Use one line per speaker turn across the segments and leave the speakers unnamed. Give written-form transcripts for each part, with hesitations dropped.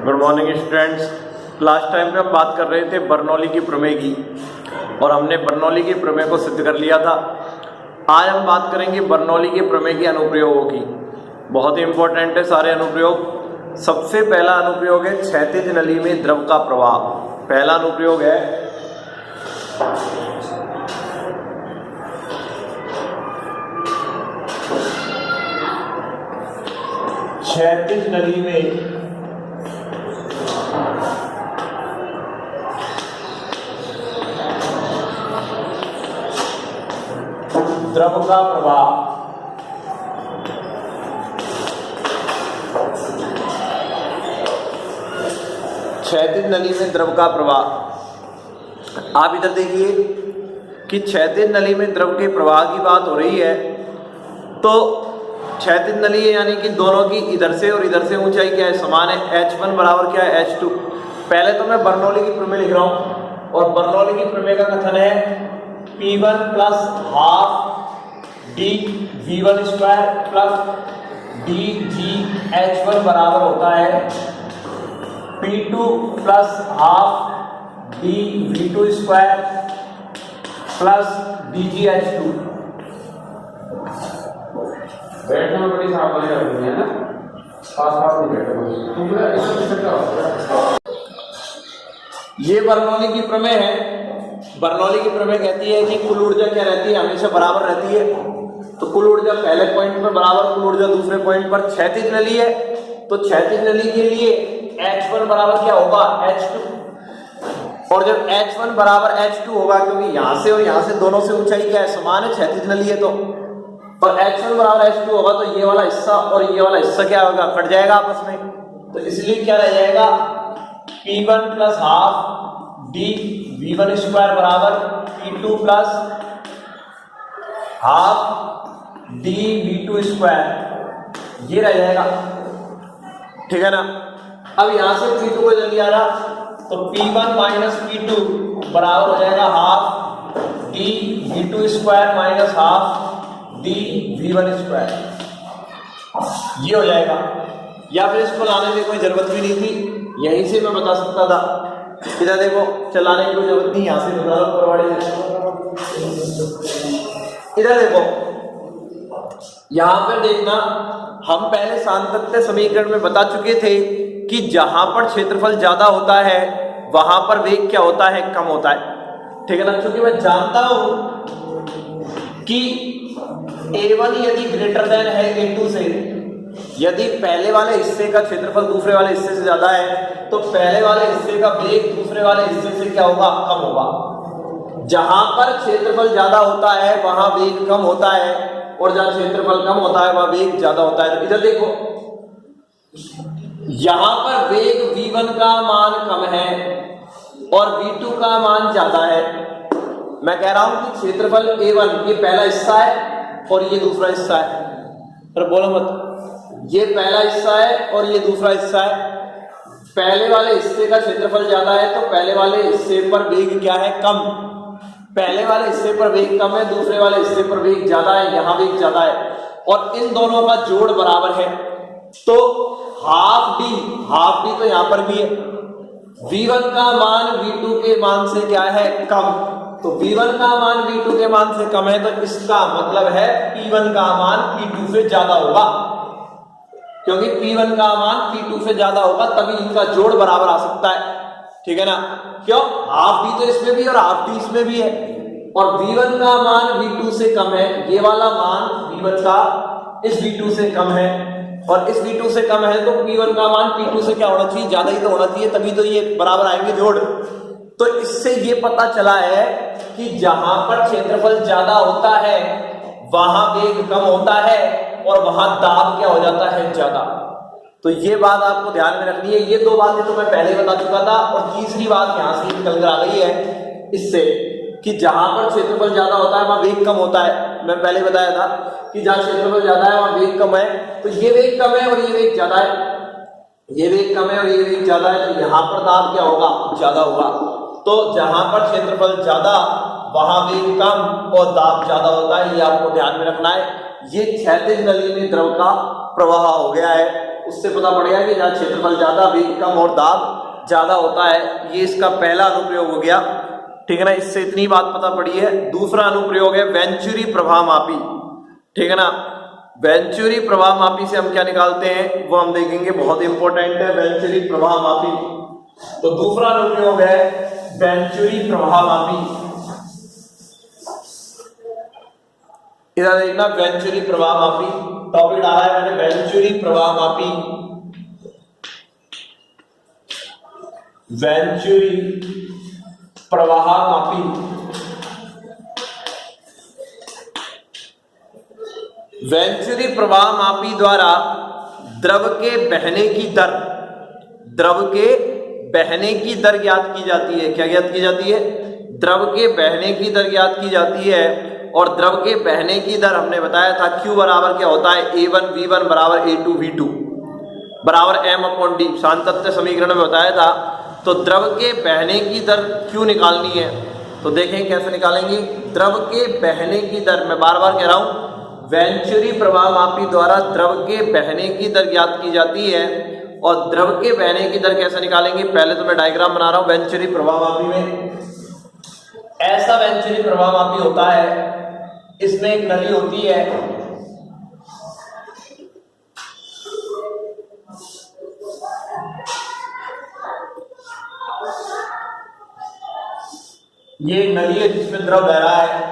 Good morning students. Last time पे हम बात कर रहे थे बर्नौली की प्रमेय की और हमने बर्नौली की प्रमेय को सिद्ध कर लिया था। आज हम बात करेंगे बर्नौली के प्रमेय के अनुप्रयोगों की। बहुत ही इंपॉर्टेंट है सारे अनुप्रयोग। सबसे पहला अनुप्रयोग है क्षैतिज नली में द्रव का प्रवाह। पहला अनुप्रयोग है क्षैतिज नली में द्रव का प्रवाह। क्षैतिज नली में द्रव का प्रवाह। आप इधर देखिए कि क्षैतिज नली में द्रव के प्रवाह की बात हो रही है, तो क्षैतिज नली है यानी कि दोनों की इधर से और इधर से ऊंचाई क्या है, समान है। H1 बराबर क्या है, H2। पहले तो मैं बर्नौली की प्रमेय लिख रहा हूं और बर्नौली की प्रमेय का कथन है P1 plus half D V1 square plus D G H1 बराबर होता है P2 plus half D V2 square plus D G H2।
बैठने में बड़ी सावधानी रखनी है ना, पास नहीं बैठो।
ये बर्नौली की प्रमेय है। बर्नौली की प्रमेय कहती है कि कुल ऊर्जा क्या रहती है, हमेशा बराबर रहती है। तो कुल ऊर्जा पहले पॉइंट पर बराबर कुल ऊर्जा दूसरे पॉइंट पर। क्षैतिज नली है तो क्षैतिज नली के लिए H1 बराबर क्या होगा, H2। और जब H1 बराबर H2 होगा, क्योंकि यहां से और यहां से दोनों से ऊंचाई क्या है, समान है, क्षैतिज नली है तो, और H1 बराबर H2 होगा तो ये वाला हिस्सा और ये वाला हिस्सा क्या होगा, कट जाएगा आपस में। तो इसलिए क्या रह जाएगा, P1 plus half D V1 square बराबर P2 plus half D V2 square, ये रह जाएगा। ठीक है ना। अब यहां से P2 को जल्दी आ रहा तो P1 माइनस P2 बराबर हो जाएगा half D V2 square minus half D V1 square, ये हो जाएगा। या फिर इसको लाने की कोई जरूरत भी नहीं थी, यहीं से मैं बता सकता था। इधर देखो, चलाने की कोई जरूरत नहीं, यहां से बता दो परवाड़े। इधर देखो, यहां पर देखना, हम पहले सांतत्य समीकरण में बता चुके थे कि जहां पर क्षेत्रफल ज्यादा होता है वहां पर वेग क्या होता है, कम होता है। ठीक है ना। क्योंकि मैं जानता हूं कि A1 यदि ग्रेटर देन है A2 से, यदि पहले वाले हिस्से का क्षेत्रफल दूसरे वाले हिस्से से ज्यादा है तो पहले वाले हिस्से का वेग दूसरे वाले हिस्से से क्या होगा, कम होगा। जहां पर क्षेत्रफल ज्यादा होता है वहां वेग कम होता है, और जहां क्षेत्रफल कम होता है वहां वेग ज्यादा होता है। तो इधर देखो, यहां पर वेग V1 का मान कम है और V2 का मान ज्यादा है। मैं कह रहा हूं कि क्षेत्रफल A1 ये पहला हिस्सा है और ये दूसरा हिस्सा है। पर बोलो मत, ये पहला हिस्सा है और ये दूसरा हिस्सा है। पहले वाले हिस्से का क्षेत्रफल ज्यादा है तो पहले वाले हिस्से पर वेग क्या है, कम। पहले वाले हिस्से पर वेग कम है, दूसरे वाले हिस्से पर वेग ज्यादा है, यहां वेग ज्यादा है, और इन दोनों का जोड़ बराबर है। तो हाफ डी तो यहां पर भी है। V1 का मान V2 के मान से क्या है, कम। तो V1 का मान V2 के मान से कम है तो इसका मतलब है P1 का मान P2 से ज्यादा होगा, क्योंकि P1 का मान P2 से ज्यादा होगा तभी इनका जोड़ बराबर आ सकता है। ठीक है ना। क्यों, हाफ डी तो इसमें भी और हाफ डी इसमें भी है, और V1 का मान V2 से कम है, ये वाला मान V1 का इस V2 से कम है, और इस V2 से कम है तो P1 का मान P2 से क्या होना चाहिए, ज्यादा ही तो होना चाहिए, तभी तो ये बराबर आएंगे जोड़। तो इससे ये पता चला है कि जहां पर क्षेत्रफल ज्यादा होता है वहां वेग कम होता है और वहां दाब क्या हो जाता है, ज्यादा। तो ये बात आपको ध्यान में रखनी है। ये दो बातें तो मैं पहले ही बता चुका था, और तीसरी बात यहां से निकल कर आ गई है इससे कि जहां पर क्षेत्रफल ज्यादा होता है वहां वेग कम होता है। मैं पहले बताया था कि जहां क्षेत्रफल ज्यादा है वहां वेग कम है, तो ये वेग कम है और ये वेग ज्यादा है, ये वेग कम है और ये वेग ज्यादा है, तो यहां पर दाब क्या होगा, ज्यादा होगा। तो जहां पर क्षेत्रफल ज्यादा वहां वेग कम और दाब ज्यादा होता है, ये आपको ध्यान में रखना है। ये क्षैतिज नली में द्रव का प्रवाह हो गया है। उससे पता पड़ेगा कि जहाँ क्षेत्रफल ज्यादा, वेग कम और दाब ज्यादा होता है। ये इसका पहला अनुप्रयोग हो गया, ठीक है ना। इससे इतनी बात पता पड़ी है। दूसरा अनुप्रयोग है वेंचुरी प्रवाह मापी, ठीक है ना। वेंचुरी प्रवाह मापी से हम क्या निकालते हैं वो हम देखेंगे, बहुत इंपॉर्टेंट है वेंचुरी प्रवाह मापी। तो दूसरा अनुप्रयोग है वेंचुरी प्रवाह मापी। इधर देखना, वेंचुरी प्रवाह मापी टॉपिक डाला है मैंने, वेंचुरी प्रवाह मापी, वेंचुरी प्रवाह मापी। वेंचुरी प्रवाह मापी द्वारा द्रव के बहने की दर, द्रव के बहने की दर ज्ञात की जाती है। क्या ज्ञात की जाती है? द्रव के बहने की दर ज्ञात की जाती है। और द्रव के बहने की दर हमने बताया था Q बराबर क्या होता है, A1 V1 बराबर A2 V2 बराबर M/D, सांतत्य समीकरण में बताया था। तो द्रव के बहने की दर Q निकालनी है, तो देखें कैसे निकालेंगे। द्रव के बहने की दर, मैं बार बार कह रहा हूं, वेंचुरी प्रवाह मापी द्वारा द्रव के बहने की दर ज्ञात की जाती है। और द्रव के बहने की दर कैसे निकालेंगे, पहले तो मैं डायग्राम बना रहा हूं। वेंचुरी प्रवाह मापी में ऐसा वेंचुरी प्रवाह मापी होता है, इसमें एक नली होती है, ये एक नली है जिसमें द्रव बह रहा है।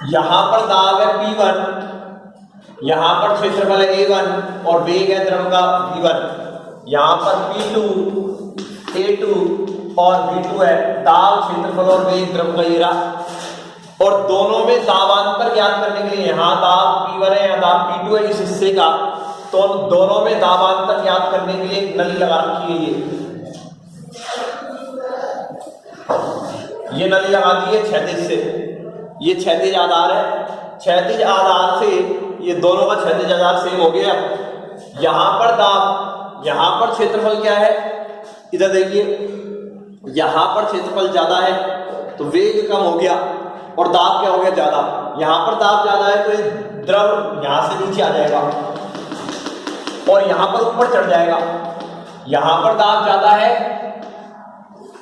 यहां पर दाब है P1, यहां पर क्षेत्रफल है A1 और वेग है द्रव का V1। यहां पर P2 A2 और V2 है, दाब, क्षेत्रफल और वेग द्रव का ये रहा। और दोनों में दाबांतर ज्ञात करने के लिए, यहां दाब P1 है, यहां दाब P2 है इस हिस्से का, तो दोनों में दाबांतर ज्ञात करने के लिए एक नली लगा रखी है। ये नली लगा दी है क्षैतिज से, ये क्षैतिज आधार है, क्षैतिज आधार से ये दोनों का क्षैतिज आधार सेम हो गया। यहां पर दाब, यहां पर क्षेत्रफल क्या है, इधर देखिए, यहां पर क्षेत्रफल ज्यादा है तो वेग कम हो गया और दाब क्या हो गया, ज्यादा। यहां पर दाब ज्यादा है तो ये द्रव यहां से नीचे आ जाएगा और यहां पर ऊपर चढ़ जाएगा। यहां पर दाब ज्यादा है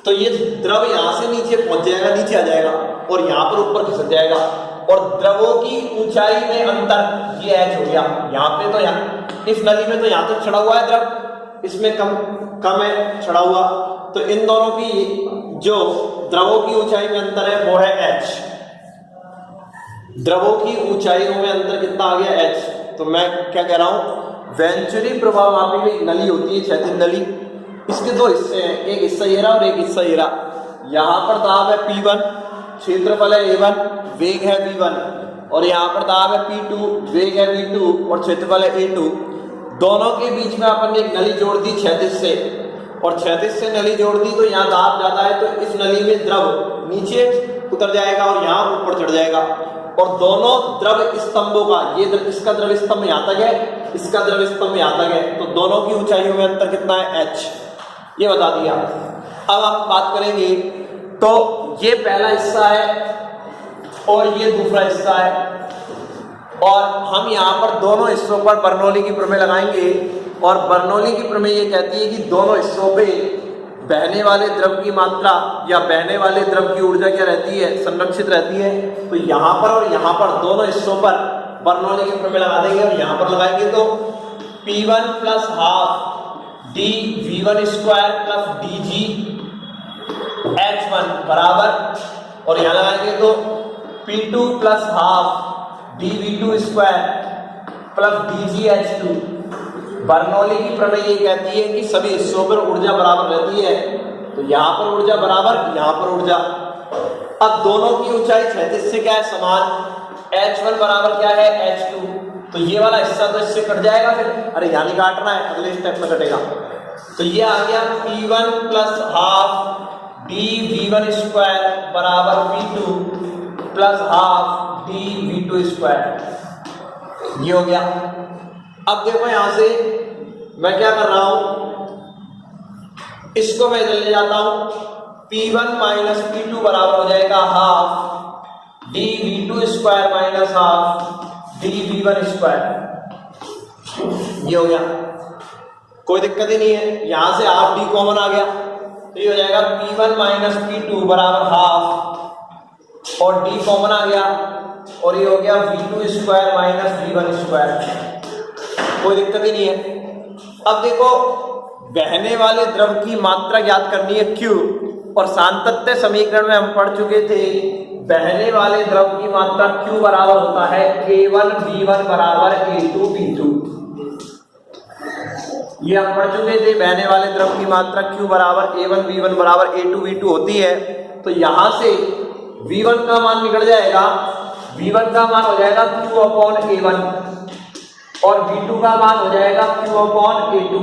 तो ये द्रव यहां से नीचे पहुंच जाएगा, नीचे आ जाएगा और यहां पर ऊपर खिसक जाएगा। और द्रवों की ऊंचाई में अंतर ये h हो गया। यहां पे तो यहाँ इस नली में तो यहां तक चढ़ा हुआ है द्रव, इसमें कम है चढ़ा हुआ, तो इन दोनों की जो द्रवों की ऊंचाई में अंतर है वो है h। द्रवों की ऊंचाइयों में अंतर कितना आ गया, h। तो मैं क्या कह रहा हूं, वेंचुरी प्रवाह मापी में एक नली होती है, क्षैतिज नली। इसके दो हिस्से हैं, एक हिस्सा ये रहा और एक हिस्सा ये रहा। यहां पर दाब है P1, क्षेत्रफल है A1, वेग है V1, और यहां पर दाब है P2, वेग है V2 और क्षेत्रफल है A2। दोनों के बीच में अपन ने एक नली जोड़ दी क्षैतिज से, और क्षैतिज से नली जोड़ दी तो यहाँ दाब ज्यादा है तो इस नली में द्रव नीचे उतर जाएगा और यहाँ ऊपर चढ़ जाएगा। और दोनों द्रव स्तंभों का, ये इसका द्रव स्तंभ यहाँ तक है, इसका द्रव स्तंभ यहाँ तक है, तो दोनों की ऊंचाइयों में अंतर कितना है, h। ये बता दिया। अब आप बात करेंगे तो ये पहला हिस्सा है और ये दूसरा हिस्सा है, और हम यहाँ पर दोनों हिस्सों पर बर्नौली की प्रमेय लगाएंगे। और बर्नौली की प्रमेय ये कहती है कि दोनों हिस्सों पे बहने वाले द्रव की मात्रा या बहने वाले द्रव की ऊर्जा क्या रहती है, संरक्षित रहती है। तो यहाँ पर और यहाँ पर दोनों हिस्सों पर बर्नौली की प्रमेय लगा देंगे, और यहाँ पर लगाएंगे तो P1 plus half dV1 square plus dG H1 बराबर, और यहाँ लगाएंगे तो P2 plus half dV2 square plus dG H2। Bernoulli की प्रमेय ये कहती है कि सभी हिस्सों पर ऊर्जा बराबर रहती है, तो यहाँ पर ऊर्जा बराबर, यहाँ पर ऊर्जा। अब दोनों की ऊंचाई क्षैतिज से क्या है, समान। H1 बराबर क्या है, H2। तो ये वाला हिस्सा तो इससे कट जाएगा फिर, अरे यहाँ नहीं काटना है, अगले स्टेप में कटेगा। तो ये आ गया P1 plus half dV1 square बराबर P2 plus half dV2 square, ये हो गया। अब देखो यहां से मैं क्या कर रहा हूं, इसको मैं इधर ले जाता हूं, P1 माइनस P2 बराबर हो जाएगा half D V2 square minus half D V1 square, ये हो गया, कोई दिक्कत ही नहीं है। यहां से हाफ डी कॉमन आ गया तो ये हो जाएगा P1 माइनस P2 बराबर हाफ, और डी कॉमन आ गया और ये हो गया V2 square minus V1 square, कोई दिक्कत ही नहीं है। अब देखो, बहने वाले द्रव की मात्रा ज्ञात करनी है Q, और सातत्य समीकरण में हम पढ़ चुके थे बहने वाले द्रव की मात्रा Q बराबर होता है A1 V1 बराबर A2 V2। ये हम पढ़ चुके थे, बहने वाले द्रव की मात्रा Q बराबर A1 V1 बराबर A2 V2 होती है। तो यहां से V1 का मान निकल जाएगा, V1 का मान हो जाएगा Q अपॉन A1 और V2 का मान हो जाएगा Q अपॉन A2।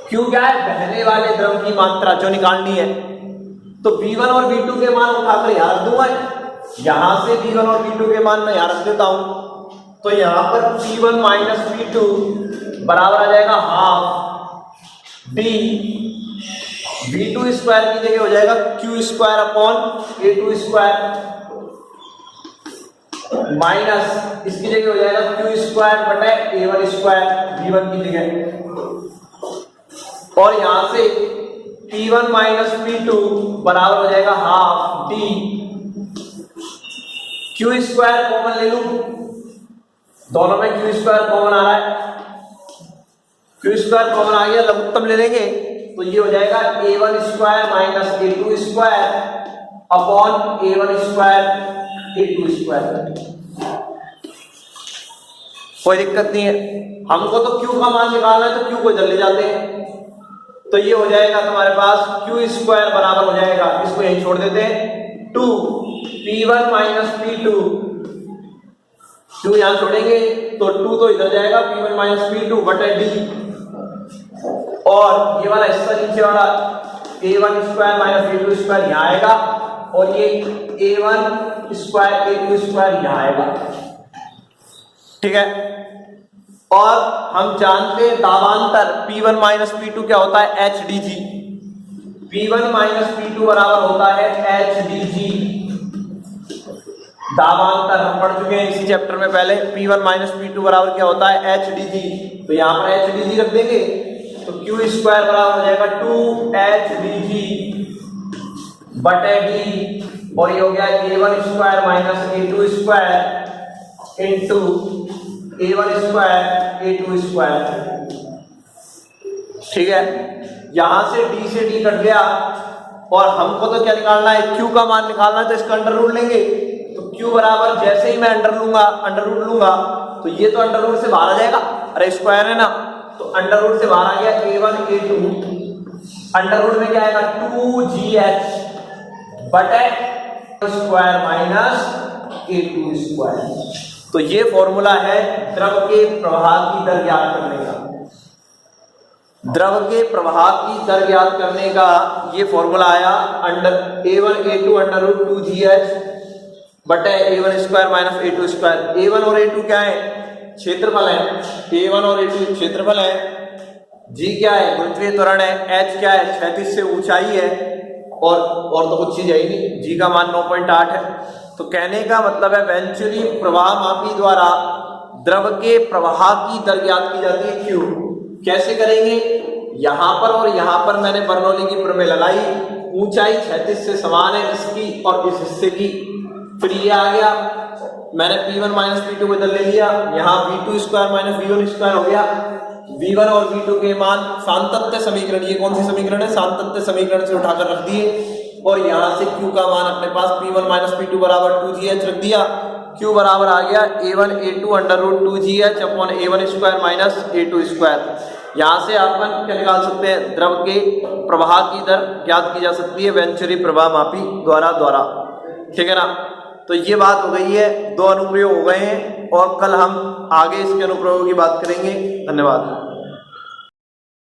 Q क्या है? बहने वाले द्रव की मात्रा जो निकालनी है। तो V1 और V2 के मान उठाकर यहां रख दूंगा, यहां से V1 और V2 के मान मैं यहां रख देता हूं। तो यहां पर P1 माइनस P2 बराबर आ जाएगा हाफ डी V2 स्क्वायर की जगह हो जाएगा Q square upon A2 square minus इसकी जगह हो जाएगा Q स्क्वायर बटे A1 स्क्वायर V1 की जगह, और यहां से P1 माइनस P2 बराबर हो जाएगा half D Q square common ले लूं, दोनों में Q स्क्वायर कॉमन आ रहा है, Q स्क्वायर कॉमन आ गया, लघुत्तम ले लेंगे तो ये हो जाएगा A1 square minus A2 square upon A1 square A2 square, कोई दिक्कत नहीं है। हमको तो Q का मान निकालना है तो Q को जल्द ले जाते हैं। तो ये हो जाएगा तुम्हारे पास Q स्क्वायर बराबर हो जाएगा, इसको यहीं छोड़ देते हैं 2 P1 माइनस P2, Q यहां छोड़ेंगे तो 2 तो इधर जाएगा P1 माइनस P2 बटे डी, और ये वाला हिस्सा नीचे वाला A1 square minus A2 square यहां आएगा, और ये A1 स्क्वायर A2 स्क्वायर यहां आएगा, ठीक है। और हम जानते हैं दाबांतर P1 माइनस P2 क्या होता है? HDG। P1 माइनस P2 बराबर होता है HDG, दाबांतर हम पढ़ चुके हैं इसी चैप्टर में पहले। P1 माइनस P2 बराबर क्या होता है? HDG। तो यहां पर HDG रख देंगे तो Q स्क्वायर बराबर हो जाएगा 2HDG बटे डी, और ये हो गया A1 square minus A2 square into A1 square A2 square, ठीक है। यहां से D से D कट गया, और हमको तो क्या निकालना है? Q का मान निकालना है, तो इसका अंडर रूट लेंगे। तो Q बराबर जैसे ही मैं अंडर रूट लूंगा तो ये तो अंडर रूट से बाहर आ जाएगा, अरे स्क्वायर है ना, तो अंडर रूट से बाहर आ गया A1 A2, अंडर रूट में क्या आएगा? 2GH बटे स्क्वायर माइनस A2 स्क्वायर। तो ये फॉर्मूला है द्रव के प्रवाह की दर ज्ञात करने का। द्रव के प्रवाह की दर ज्ञात करने का ये फॉर्मूला आया, under A1 A2 under root 2GH बटे A1 square minus A2 square. A1 और A2 क्या है? क्षेत्रफल है। A1 और A2 क्षेत्रफल है, G क्या है? गुरुत्वीय त्वरण है, H क्या है? क्षैतिज से ऊंचाई है, और तो कुछ चीज है ही नहीं, G का मान 9.8 है। तो कहने का मतलब है वेंचुरी प्रवाह मापी द्वारा द्रव के प्रवाह की दर ज्ञात की जाती है Q। कैसे करेंगे? यहां पर और यहां पर मैंने बर्नौली की प्रमेय लगाई, ऊंचाई क्षैतिज से समान है इसकी और इस हिस्से की, फिर ये आ गया, मैंने P1 माइनस P2 को इधर ले लिया, यहाँ V2 square minus V1 square हो गया। V1 और V2 के मान सातत्य समीकरण, ये कौन सी समीकरण है? सातत्य समीकरण से उठाकर रख दिए, और यहां से Q का मान अपने पास P1 माइनस P2 बराबर 2GH रख दिया। Q बराबर आ गया A1 A2 under root 2GH upon A1 square minus A2 square. यहां से अपन क्या निकाल सकते हैं? द्रव के प्रवाह की दर ज्ञात की जा सकती है वेंचुरी प्रवाह मापी द्वारा, ठीक है ना। तो ये बात हो गई है, 2 अनुप्रयोग हो गए हैं, और कल हम आगे इसके अनुप्रयोग की बात करेंगे। धन्यवाद।